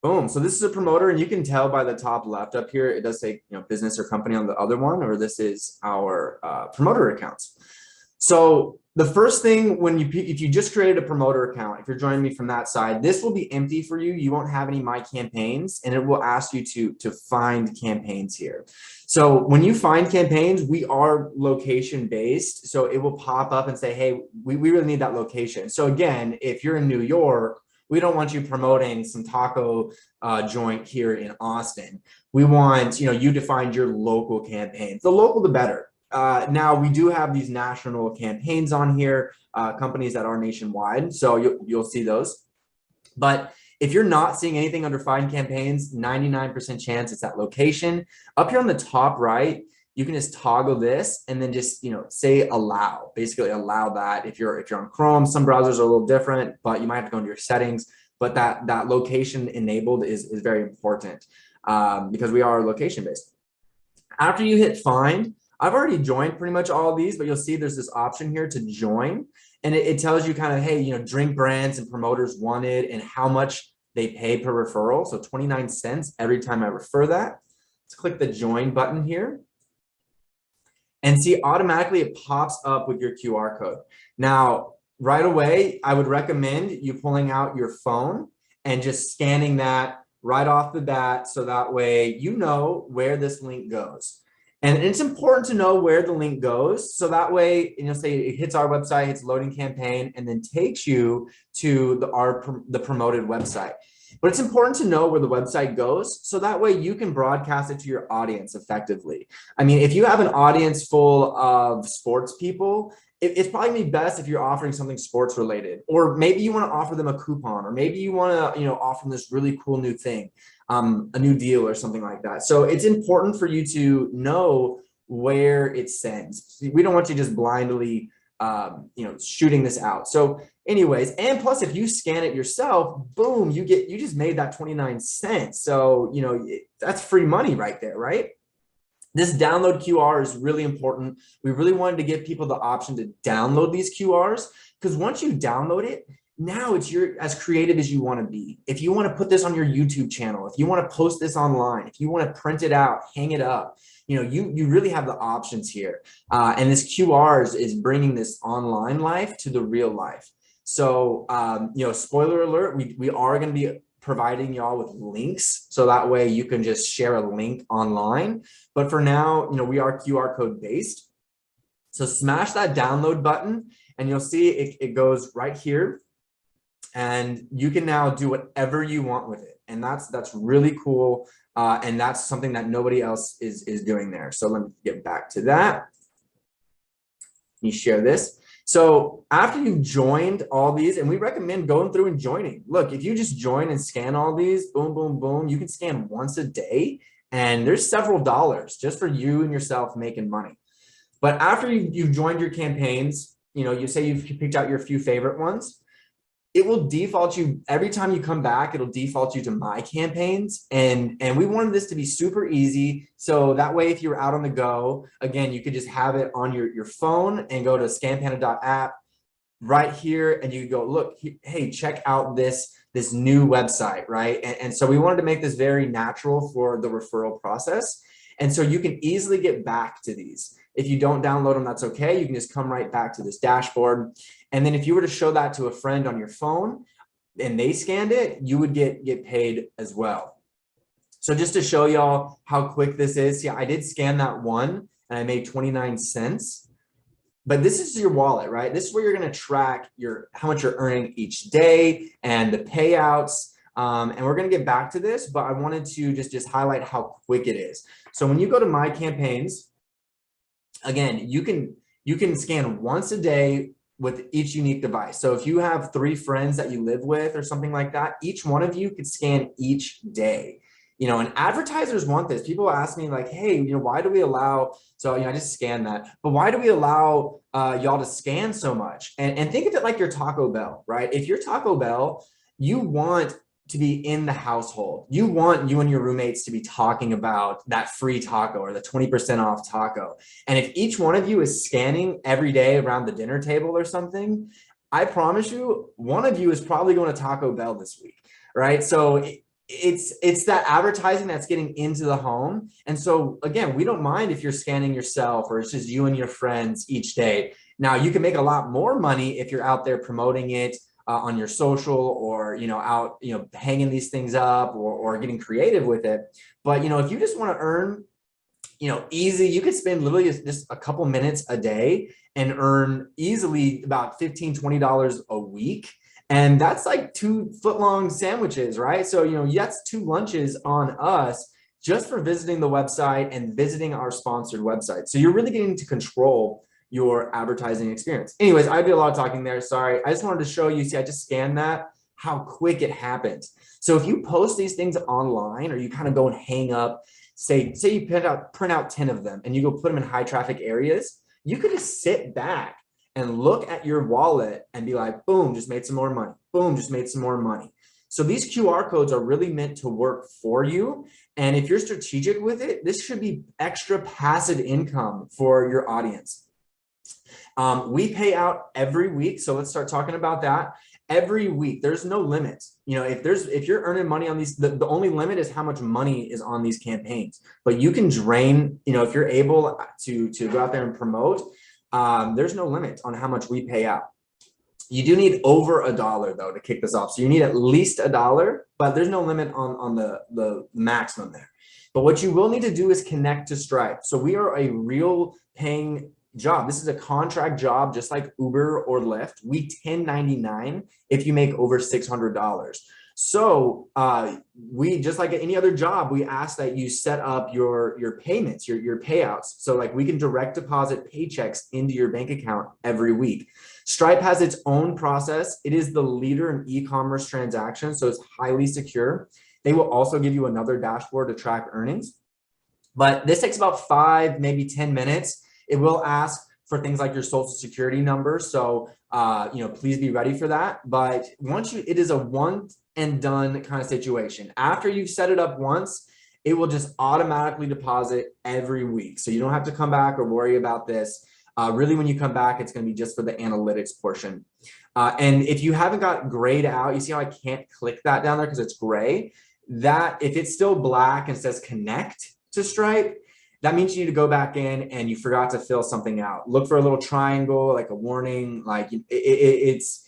Boom. So this is a promoter, and you can tell by the top left up here, it does say, business or company on the other one, or this is our promoter accounts. So the first thing if you just created a promoter account, if you're joining me from that side, this will be empty for you. You won't have any My Campaigns, and it will ask you to find campaigns here. So when you find campaigns, we are location based. So it will pop up and say, hey, we really need that location. So again, if you're in New York, we don't want you promoting some taco joint here in Austin. We want you to find your local campaigns. The local, the better. Now we do have these national campaigns on here, companies that are nationwide, so you'll see those. But if you're not seeing anything under find campaigns, 99% chance it's that location. Up here on the top right, you can just toggle this and then just say allow, basically allow that. If you're on Chrome, some browsers are a little different, but you might have to go into your settings. But that location enabled is very important because we are location based. After you hit find, I've already joined pretty much all of these, but you'll see there's this option here to join, and it tells you kind of, hey, drink brands and promoters wanted and how much they pay per referral. So 29 cents every time I refer that. Let's click the join button here. And see, automatically it pops up with your QR code. Now, right away, I would recommend you pulling out your phone and just scanning that right off the bat, so that way you know where this link goes. And it's important to know where the link goes, so that way, say it hits our website, hits loading campaign, and then takes you to the promoted website. But it's important to know where the website goes, so that way you can broadcast it to your audience effectively. I mean, if you have an audience full of sports people, it's probably gonna be best if you're offering something sports related, or maybe you want to offer them a coupon, or maybe you want to offer them this really cool new thing, a new deal or something like that. So it's important for you to know where it sends. We don't want you just blindly shooting this out. So anyways, and plus if you scan it yourself, boom, you just made that 29 cents. So that's free money right there, right? This download QR is really important. We really wanted to give people the option to download these QRs, because once you download it, now it's as creative as you want to be. If you want to put this on your YouTube channel, if you want to post this online, if you want to print it out, hang it up, you really have the options here. And this QR is bringing this online life to the real life. So, spoiler alert, we are going to be providing y'all with links, so that way you can just share a link online. But for now, we are QR code based. So smash that download button and you'll see it goes right here, and you can now do whatever you want with it. And that's really cool. And that's something that nobody else is doing there. So let me get back to that. Let me share this. So after you've joined all these, and we recommend going through and joining. Look, if you just join and scan all these, boom, boom, boom, you can scan once a day, and there's several dollars just for you and yourself making money. But after you've joined your campaigns, you say you've picked out your few favorite ones, it will default you every time you come back. It'll default you to My Campaigns, and we wanted this to be super easy, so that way if you're out on the go, again, you could just have it on your phone and go to scanpanda.app right here, and you go, look, hey, check out this new website, right? And so we wanted to make this very natural for the referral process, and so you can easily get back to these. If you don't download them, that's okay. You can just come right back to this dashboard. And then if you were to show that to a friend on your phone and they scanned it, you would get paid as well. So just to show y'all how quick this is, yeah, I did scan that one and I made 29 cents. But this is your wallet, right? This is where you're going to track how much you're earning each day and the payouts. And we're going to get back to this, but I wanted to just highlight how quick it is. So when you go to My Campaigns, again, you can scan once a day with each unique device. So if you have 3 friends that you live with or something like that, each one of you could scan each day. And advertisers want this. People ask me like, hey, why do we allow, so I just scanned that, but why do we allow y'all to scan so much? And think of it like your Taco Bell, right? If you're Taco Bell, you want to be in the household. You want you and your roommates to be talking about that free taco or the 20% off taco. And if each one of you is scanning every day around the dinner table or something, I promise you, one of you is probably going to Taco Bell this week, right? So it's that advertising that's getting into the home. And so again, we don't mind if you're scanning yourself or it's just you and your friends each day. Now you can make a lot more money if you're out there promoting it on your social, or out hanging these things up, or getting creative with it. But if you just want to earn easy, you could spend literally just a couple minutes a day and earn easily about $15-20 a week. And that's like 2-foot-long sandwiches, right? So, that's 2 lunches on us just for visiting the website and visiting our sponsored website. So you're really getting to control your advertising experience. Anyways, I did a lot of talking there. Sorry. I just wanted to show you, see, I just scanned that, how quick it happens. So if you post these things online, or you kind of go and hang up, say you print out 10 of them and you go put them in high traffic areas, you could just sit back and look at your wallet and be like, boom, just made some more money. Boom, just made some more money. So these QR codes are really meant to work for you. And if you're strategic with it, this should be extra passive income for your audience. We pay out every week. So let's start talking about that. Every week, there's no limit. If you're earning money on these, the only limit is how much money is on these campaigns. But you can drain, if you're able to go out there and promote, there's no limit on how much we pay out. You do need over $1 though to kick this off. So you need at least $1, but there's no limit on the maximum there. But what you will need to do is connect to Stripe. So we are a real paying job. This is a contract job, just like Uber or Lyft. We 1099 if you make over $600. So we, just like any other job, we ask that you set up your payments, your payouts. So like we can direct deposit paychecks into your bank account every week. Stripe has its own process. It is the leader in e-commerce transactions, so it's highly secure. They will also give you another dashboard to track earnings. But this takes about 5, maybe 10 minutes. It will ask for things like your social security number. So, please be ready for that. But it is a one and done kind of situation. After you've set it up once, it will just automatically deposit every week. So you don't have to come back or worry about this. Really, when you come back, it's going to be just for the analytics portion. And if you haven't got grayed out, you see how I can't click that down there because it's gray? That if it's still black and says connect to Stripe, that means you need to go back in and you forgot to fill something out. Look for a little triangle, like a warning, like it's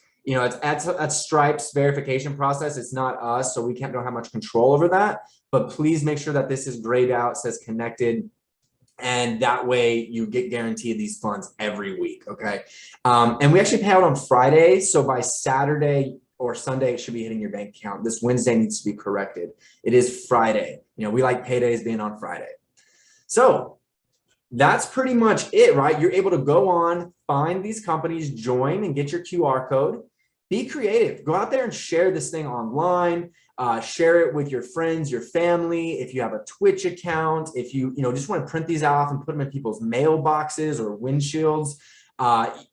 Stripe's verification process. It's not us, so we don't have much control over that. But please make sure that this is grayed out, says connected, and that way you get guaranteed these funds every week, okay? And we actually pay out on Friday, so by Saturday or Sunday, it should be hitting your bank account. This Wednesday needs to be corrected. It is Friday. We like paydays being on Friday. So that's pretty much it, right? You're able to go on, find these companies, join, and get your QR code. Be creative. Go out there and share this thing online. Share it with your friends, your family. If you have a Twitch account, if you just want to print these off and put them in people's mailboxes or windshields,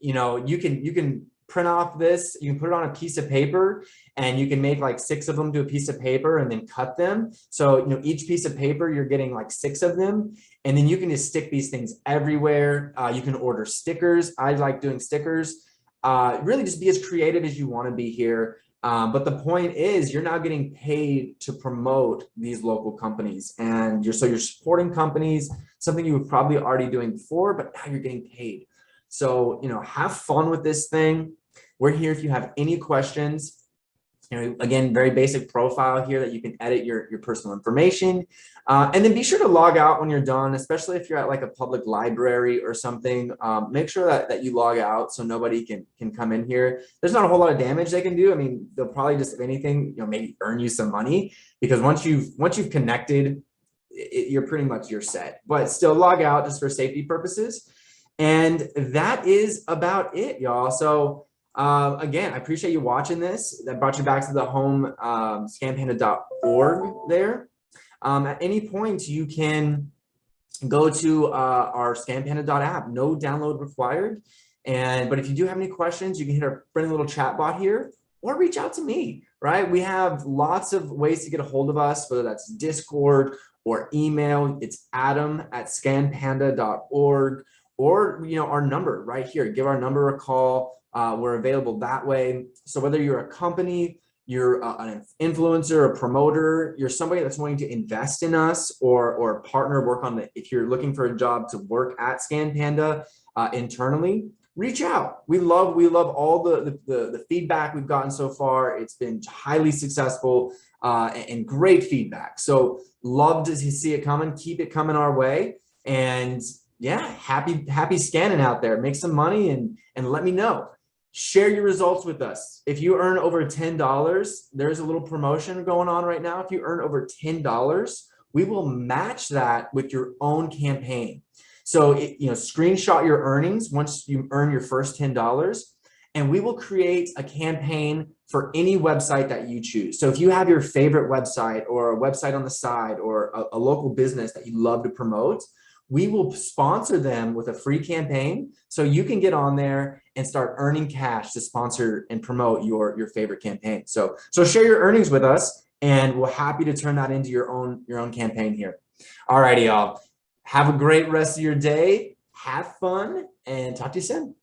you can print off this. You can put it on a piece of paper, and you can make like 6 of them to a piece of paper and then cut them. So, each piece of paper, you're getting like 6 of them. And then you can just stick these things everywhere. You can order stickers. I like doing stickers. Really just be as creative as you want to be here. But the point is, you're now getting paid to promote these local companies, and you're supporting companies, something you were probably already doing before, but now you're getting paid. So, have fun with this thing. We're here if you have any questions. Again, very basic profile here that you can edit your personal information. And then be sure to log out when you're done, especially if you're at like a public library or something. Make sure that you log out so nobody can come in here. There's not a whole lot of damage they can do. I mean, they'll probably just, if anything, maybe earn you some money, because once you've connected, you're pretty much, you're set. But still, log out just for safety purposes. And that is about it, y'all. So again, I appreciate you watching this. That brought you back to the home, scanpanda.org there. At any point, you can go to our scanpanda.app. No download required. But if you do have any questions, you can hit our friendly little chat bot here, or reach out to me, right? We have lots of ways to get a hold of us, whether that's Discord or email. It's adam@scanpanda.org, or our number right here. Give our number a call. We're available that way. So whether you're a company, you're an influencer, a promoter, you're somebody that's wanting to invest in us or partner, work on the, if you're looking for a job to work at Scan Panda internally, reach out. We love all the feedback we've gotten so far. It's been highly successful and great feedback. So love to see it coming. Keep it coming our way. And yeah, happy scanning out there. Make some money and let me know. Share your results with us. If you earn over $10, there's a little promotion going on right now. If you earn over $10, we will match that with your own campaign. So, screenshot your earnings once you earn your first $10, and we will create a campaign for any website that you choose. So if you have your favorite website or a website on the side or a local business that you love to promote, we will sponsor them with a free campaign so you can get on there and start earning cash to sponsor and promote your favorite campaign. So share your earnings with us, and we're happy to turn that into your own campaign here. All righty, y'all. Have a great rest of your day. Have fun, and talk to you soon.